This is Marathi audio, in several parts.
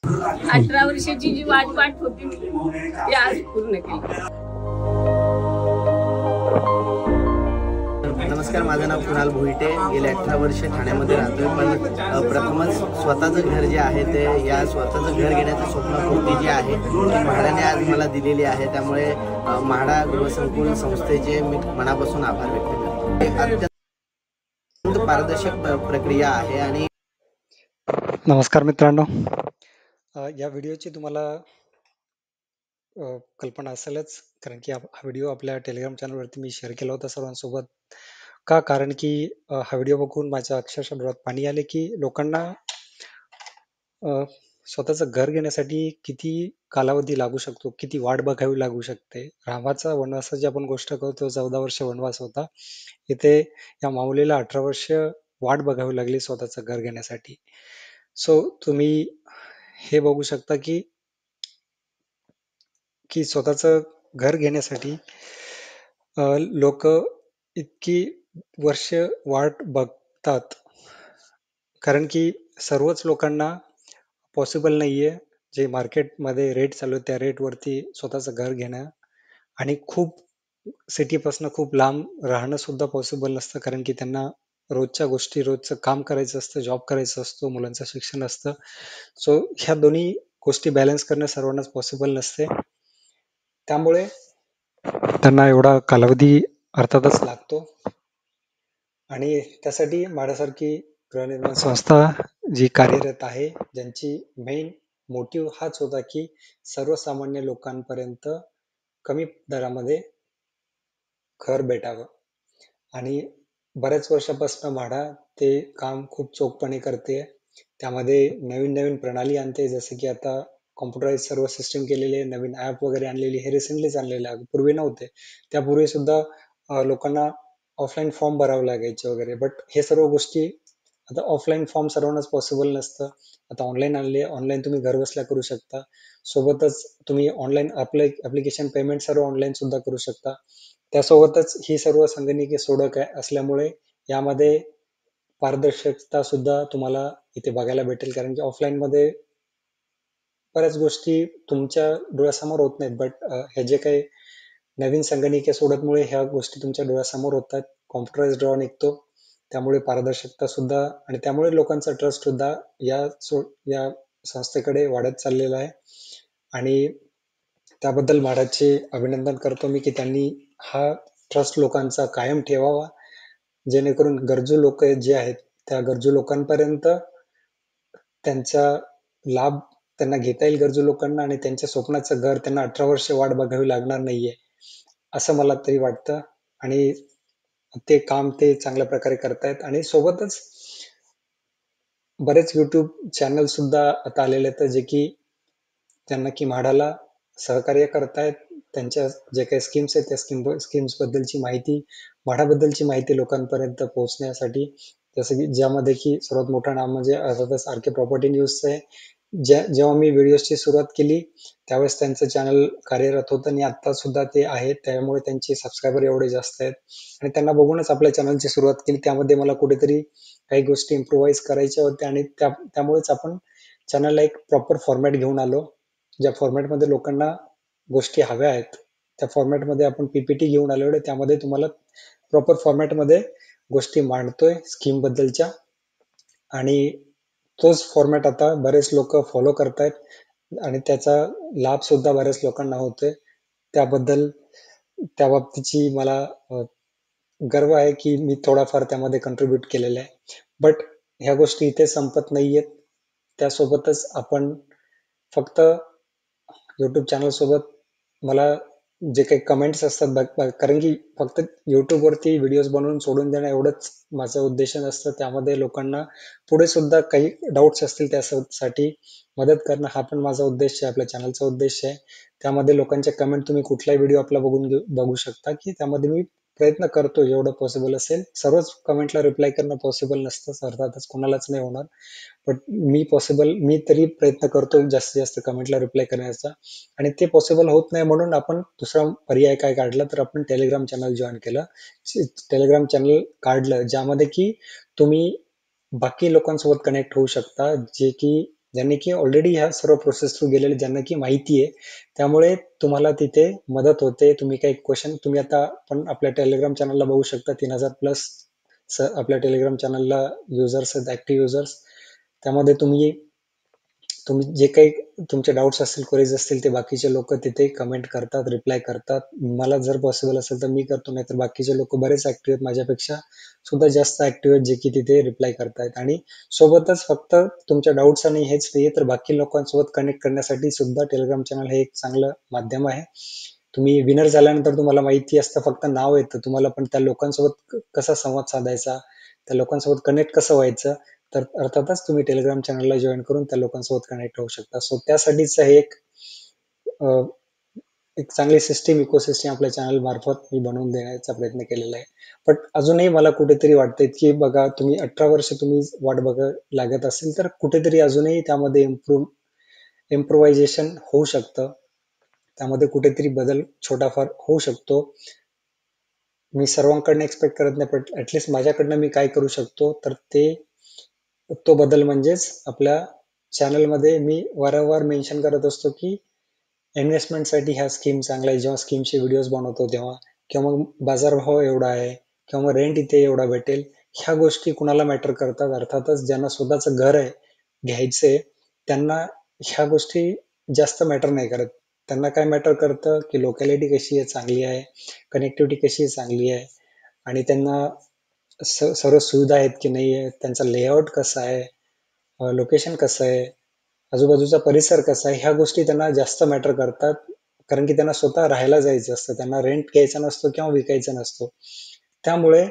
18 वर्षाची जी वाट होती ती आज पूर्ण केली. नमस्कार, माझं नाव कुणाल भोईटे. गेले 18 वर्ष ठाण्यामध्ये राहतोय, पण प्रथमच स्वतःचं घर जे आहे ते या स्वतःचं घर घेण्याचं स्वप्नपूर्ती जी आहे ती म्हाडाने आज मला दिलेली आहे. त्यामुळे म्हाडा गृहसंकुल संस्थेचे मी मनापासून आभार व्यक्त करतो. अत्यंत पारदर्शक प्रक्रिया आहे. आणि नमस्कार मित्रांनो, या व्हिडिओची तुम्हाला कल्पना असेलच, कारण की हा व्हिडिओ आपल्या टेलिग्राम चॅनलवरती मी शेअर केला होता सर्वांसोबत. का? कारण की हा व्हिडिओ बघून माझ्या अक्षरशः डोळ्यात पाणी आले की लोकांना स्वतःचं घर घेण्यासाठी किती कालावधी लागू शकतो, किती वाट बघावी लागू शकते. रामाचा वनवासाची आपण गोष्ट करतो, 14 वर्ष वनवास होता. इथे या माऊलीला 18 वर्ष वाट बघावी लागली स्वतःचं घर घेण्यासाठी. सो तुम्ही हे बघू शकता की स्वतःचं घर घेण्यासाठी लोक इतकी वर्ष वाट बघतात, कारण की सर्वच लोकांना पॉसिबल नाहीये. जे मार्केटमध्ये रेट चालू आहे त्या रेटवरती स्वतःचं घर घेणं, आणि खूप सिटीपासून खूप लांब राहणं सुद्धा पॉसिबल नसतं, कारण की त्यांना रोजच्या गोष्टी, रोजचं काम करायचं असतं, जॉब करायचं असतो, मुलांचं शिक्षण असतं. सो ह्या दोन्ही गोष्टी बॅलन्स करणं सर्वांनाच पॉसिबल नसते. त्यामुळे त्यांना एवढा कालावधी अर्थातच लागतो, आणि त्यासाठी म्हाडासारखी गृहनिर्माण संस्था जी कार्यरत आहे, ज्यांची मेन मोटिव्ह हाच होता की सर्वसामान्य लोकांपर्यंत कमी दरामध्ये घर भेटावं. आणि बऱ्याच वर्षापासून म्हाडा ते काम खूप चोखपणे करते. त्यामध्ये नवीन नवीन प्रणाली आणते, जसे की आता कॉम्प्युटराइज सर्व सिस्टम केलेले, नवीन ऍप वगैरे आणलेली. हे रिसेंटलीच आणलेले आहे, पूर्वी नव्हते. त्यापूर्वी सुद्धा लोकांना ऑफलाईन फॉर्म भरावे लागायचे वगैरे. बट हे सर्व गोष्टी आता ऑफलाईन फॉर्म सर्वांनाच पॉसिबल नसतं. आता ऑनलाईन आणले, ऑनलाईन तुम्ही घर बसल्या करू शकता. सोबतच तुम्ही ऑनलाईन ऍप्लिकेशन पेमेंट सर्व ऑनलाईन सुद्धा करू शकता. त्यासोबतच ही सर्व संगणकीय सोडक असल्यामुळे यामध्ये पारदर्शकता सुद्धा तुम्हाला इथे बघायला भेटेल, कारण की ऑफलाईन मध्ये बऱ्याच गोष्टी तुमच्या डोळ्यासमोर होत नाहीत. बट हे जे काही नवीन संगणकीय सोडकमुळे ह्या गोष्टी तुमच्या डोळ्यासमोर होतात. कॉम्प्युटराइज ड्रॉ निघतो, त्यामुळे पारदर्शकता सुद्धा, आणि त्यामुळे लोकांचा ट्रस्ट सुद्धा या संस्थेकडे वाढत चाललेला आहे. आणि त्याबद्दल म्हाडाचे अभिनंदन करतो मी की त्यांनी हा ट्रस्ट लोकांचा कायम ठेवावा, जेणेकरून गरजू लोक जे आहेत त्या गरजू लोकांपर्यंत त्यांचा लाभ त्यांना घेता येईल, गरजू लोकांना, आणि त्यांच्या स्वप्नाचं घर त्यांना 18 वर्ष वाट बघावी लागणार नाहीये, असं मला तरी वाटतं. आणि ते काम ते चांगल्या प्रकारे करतायत. आणि सोबतच बरेच युट्यूब चॅनल सुद्धा आता आलेले आहेत, जे की त्यांना की म्हाडाला सहकार्य करतायत. त्यांच्या जे काही स्कीम्स आहेत त्या स्कीम्स बद्दलची माहिती, म्हाडाबद्दलची माहिती लोकांपर्यंत पोहोचण्यासाठी, जसं की ज्यामध्ये की सर्वात मोठं नाव म्हणजे अर्थातच आर.के. प्रॉपर्टी न्यूजचं आहे. जेव्हा मी व्हिडिओची सुरुवात केली त्यावेळेस त्यांचं चॅनल कार्यरत होतं, आणि आता सुद्धा ते आहेत. त्यामुळे त्यांचे सबस्क्रायबर एवढे जास्त आहेत, आणि त्यांना बघूनच आपल्या चॅनलची सुरुवात केली. त्यामध्ये मला कुठेतरी काही गोष्टी इम्प्रोव्हाइज करायच्या होत्या, आणि त्यामुळेच आपण चॅनलला एक प्रॉपर फॉर्मॅट घेऊन आलो. ज्या फॉर्मॅटमध्ये लोकांना गोष्टी हव्या आहेत त्या फॉर्मॅटमध्ये आपण पीपीटी घेऊन आलेलो आहे. त्यामध्ये तुम्हाला प्रॉपर फॉर्मॅटमध्ये गोष्टी मांडतोय स्कीम बद्दलच्या, आणि तोच फॉर्मॅट आता बरेच लोक फॉलो करतायत, आणि त्याचा लाभ सुद्धा बऱ्याच लोकांना होतोय. त्याबद्दल त्या बाबतीची मला गर्व आहे की मी थोडाफार त्यामध्ये कंट्रीब्यूट केलेलं आहे. बट ह्या गोष्टी इथे संपत नाहीयेत. त्यासोबतच आपण फक्त युट्यूब चॅनल सोबत मला जे काही कमेंट्स असतात, कारण की फक्त युट्यूब वरती व्हिडिओज बनवून सोडून देणं एवढंच माझं उद्देश नसतं. त्यामध्ये लोकांना पुढे सुद्धा काही डाऊट्स असतील त्यासाठी मदत करणं हा पण माझा उद्देश आहे, आपल्या चॅनलचा उद्देश आहे. त्यामध्ये लोकांच्या कमेंट तुम्ही कुठलाही व्हिडिओ आपला बघू शकता की त्यामध्ये मी प्रयत्न करतो जेवढं पॉसिबल असेल. सर्वच कमेंटला रिप्लाय करणं पॉसिबल नसतं, अर्थातच कोणालाच नाही होणार. बट मी तरी प्रयत्न करतो जास्तीत जास्त कमेंटला रिप्लाय करण्याचा. आणि ते पॉसिबल होत नाही म्हणून आपण दुसरा पर्याय काय काढला, तर आपण टेलिग्राम चॅनल जॉईन केलं. टेलिग्राम चॅनल काढलं ज्यामध्ये की तुम्ही बाकी लोकांसोबत कनेक्ट होऊ शकता, जे की ज्यांनी की ऑलरेडी ह्या सर्व प्रोसेस थ्रू गेलेले, ज्यांना की माहिती आहे. त्यामुळे तुम्हाला तिथे मदत होते. तुम्ही काही क्वेश्चन तुम्ही आता पण आपल्या टेलिग्राम चॅनलला बघू शकता, 3000 प्लस आपल्या टेलिग्राम चॅनलला युजर्स आहेत, ऍक्टिव्ह युजर्स. त्यामध्ये तुम्ही जे काही तुमचे डाऊट्स असतील, क्वेरीज असतील, ते बाकीचे लोक तिथे कमेंट करतात, रिप्लाय करतात. मला जर पॉसिबल असेल तर मी करतो, नाहीतर बाकीचे लोक बरेच ऍक्टिव्ह आहेत, माझ्यापेक्षा सुद्धा जास्त ऍक्टिव्ह आहेत, जे की तिथे रिप्लाय करतायत. आणि सोबतच फक्त तुमच्या डाऊट्स आणि हेच नाही, तर बाकी लोकांसोबत कनेक्ट करण्यासाठी सुद्धा टेलिग्राम चॅनल हे एक चांगलं माध्यम आहे. तुम्ही विनर झाल्यानंतर तुम्हाला माहिती असतं, फक्त नाव येतं तुम्हाला, पण त्या लोकांसोबत कसा संवाद साधायचा, त्या लोकांसोबत कनेक्ट कसं व्हायचं, तर अर्थातच तुम्ही टेलिग्राम चॅनलला जॉईन करून त्या लोकांसोबत कनेक्ट होऊ शकता. सो त्यासाठीच हे अ, एक चांगली सिस्टीम, इकोसिस्टीम आपल्या चॅनल मार्फत मी बनवून देण्याचा प्रयत्न केलेला आहे. पण अजूनही मला कुठेतरी वाटतंय की बघा, तुम्ही 18 वर्ष तुम्ही वाट लागत असेल, तर कुठेतरी अजूनही त्यामध्ये इम्प्रोव्हायझेशन होऊ शकतं. त्यामध्ये कुठेतरी बदल छोटाफार होऊ शकतो. मी सर्वांकडनं एक्सपेक्ट करत नाही, पण ऍटलीस्ट माझ्याकडनं मी काय करू शकतो, तर तो बदल म्हणजेच आपल्या चॅनलमध्ये मी वारंवार मेन्शन करत असतो की इन्व्हेस्टमेंटसाठी ह्या स्कीम चांगल्या आहे. जेव्हा स्कीमचे व्हिडिओज बनवतो तेव्हा, किंवा मग बाजारभाव एवढा आहे, किंवा मग रेंट इथे एवढा भेटेल, ह्या गोष्टी कुणाला मॅटर करतात? अर्थातच ज्यांना स्वतःचं घर आहे, घ्यायचंय, त्यांना ह्या गोष्टी जास्त मॅटर नाही करत. त्यांना काय मॅटर करतं की लोकॅलिटी कशी आहे, चांगली आहे, कनेक्टिव्हिटी कशी आहे, चांगली आहे, आणि त्यांना सर्व सुविधा आहेत की नाही आहे, त्यांचा लेआउट कसा आहे, लोकेशन कसं आहे, आजूबाजूचा परिसर कसा आहे, ह्या गोष्टी त्यांना जास्त मॅटर करतात. कारण की त्यांना स्वतः राहायला जायचं असतं, त्यांना रेंट घ्यायचा नसतो किंवा विकायचा नसतो. त्यामुळे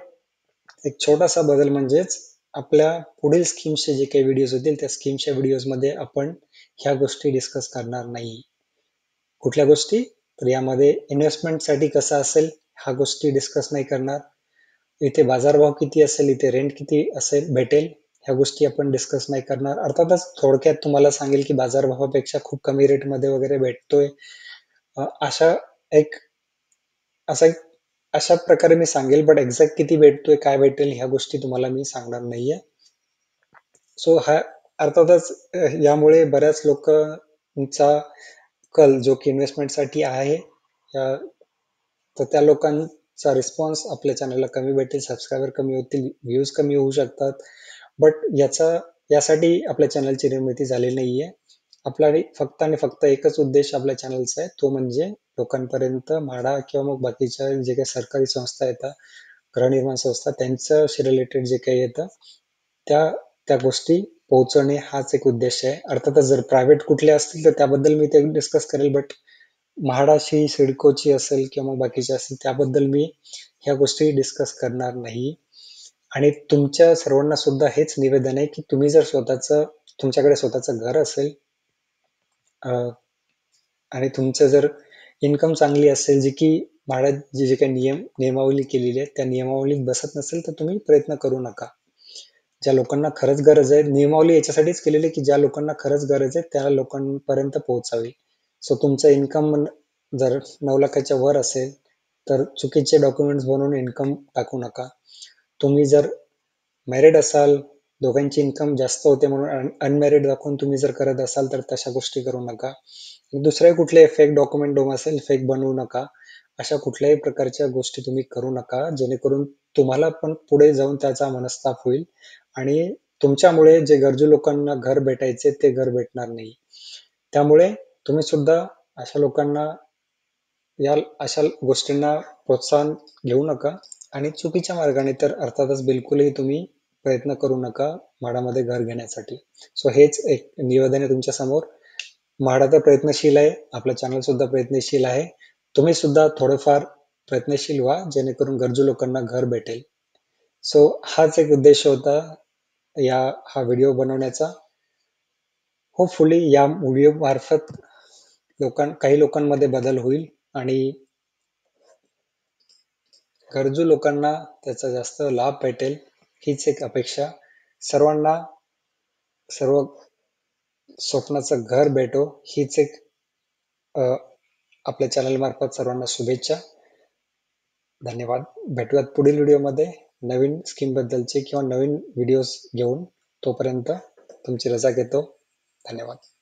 एक छोटासा बदल म्हणजेच आपल्या पुढील स्कीम्सचे जे काही व्हिडिओज होतील, त्या स्कीमच्या व्हिडिओजमध्ये आपण ह्या गोष्टी डिस्कस करणार नाही. कुठल्या गोष्टी? तर यामध्ये इन्व्हेस्टमेंटसाठी कसं असेल, ह्या गोष्टी डिस्कस नाही करणार. इथे बाजारभाव किती असेल, इथे रेंट किती असेल भेटेल, ह्या गोष्टी आपण डिस्कस नाही करणार. अर्थातच थोडक्यात तुम्हाला सांगेल की बाजारभावापेक्षा खूप कमी रेटमध्ये वगैरे भेटतोय, अशा एक असा एक अशा प्रकारे मी सांगेल. बट एक्झॅक्ट किती भेटतोय, काय भेटेल, ह्या गोष्टी तुम्हाला मी सांगणार नाहीये. सो हा अर्थातच यामुळे बऱ्याच लोकांचा कल जो की इन्व्हेस्टमेंटसाठी आहे, तर त्या लोकांचा रिस्पॉन्स आपल्या चॅनलला कमी भेटेल, सबस्क्रायबर कमी होतील, व्ह्यूज कमी होऊ शकतात. बट यासाठी आपल्या चॅनलची निर्मिती झालेली नाहीये. आपला फक्त आणि फक्त एकच उद्देश आपल्या चॅनलचा आहे, तो म्हणजे लोकांपर्यंत म्हाडा किंवा मग बाकीच्या जे काही सरकारी संस्था येतात, गृहनिर्माण संस्था, त्यांच्याशी रिलेटेड जे काही येतं, त्या त्या गोष्टी पोहोचवणे हाच एक उद्देश आहे. अर्थातच जर प्रायव्हेट कुठले असतील तर त्याबद्दल मी ते डिस्कस करेल, बट म्हाडाची, सिडकोची असेल किंवा मग बाकीची असेल, त्याबद्दल मी ह्या गोष्टी डिस्कस करणार नाही. आणि तुमच्या सर्वांना सुद्धा हेच निवेदन आहे की तुम्ही जर तुमच्याकडे स्वतःचं घर असेल, आणि तुमचं जर इन्कम चांगली असेल, जी की भाड्यात जे काही नियमावली केलेली आहे, त्या नियमावलीत बसत नसेल, तर तुम्ही प्रयत्न करू नका. ज्या लोकांना खरंच गरज आहे, नियमावली याच्यासाठीच केलेली आहे की ज्या लोकांना खरंच गरज आहे त्या लोकांपर्यंत पोहोचावी. सो तुमचं इन्कम जर 9 लाखाच्या वर असेल, तर चुकीचे डॉक्युमेंट्स बनवून इन्कम टाकू नका. तुम्ही जर मॅरिड असाल, दोघांची इन्कम जास्त होते म्हणून अनमॅरिड दाखवून तुम्ही जर करत असाल, तर तशा गोष्टी करू नका. दुसरे कुठले फेक डॉक्युमेंट असेल, फेक बनवू नका. अशा कुठल्याही प्रकारच्या गोष्टी तुम्ही करू नका, जेणेकरून तुम्हाला पण पुढे जाऊन त्याचा मनस्ताप होईल आणि तुमच्यामुळे जे गरजू लोकांना घर भेटायचे ते घर भेटणार नाही. त्यामुळे तुम्ही सुद्धा अशा लोकांना, अशा गोष्टींना प्रोत्साहन घेऊ नका, आणि चुकीच्या मार्गाने तर अर्थातच बिलकुलही तुम्ही प्रयत्न करू नका म्हाडामध्ये घर घेण्यासाठी. सो हेच एक निवेदन आहे तुमच्या समोर. म्हाडा तर प्रयत्नशील आहे, आपलं चॅनल सुद्धा प्रयत्नशील आहे. तुम्ही सुद्धा थोडेफार प्रयत्नशील व्हा, जेणेकरून गरजू लोकांना घर भेटेल. सो हाच एक उद्देश होता हा व्हिडिओ बनवण्याचा. होपफुली या व्हिडिओ मार्फत काही लोकांमध्ये बदल होईल आणि गरजू लोकांना त्याचा जास्त लाभ भेटेल, हीच एक अपेक्षा. सर्वांना सर्व स्वप्नाचं घर भेटो, हीच एक आपल्या चॅनल मार्फत सर्वांना शुभेच्छा. धन्यवाद. भेटूयात पुढील व्हिडिओमध्ये नवीन स्कीम बद्दलचे किंवा नवीन व्हिडिओज घेऊन. तोपर्यंत तुमची रजा घेतो. धन्यवाद.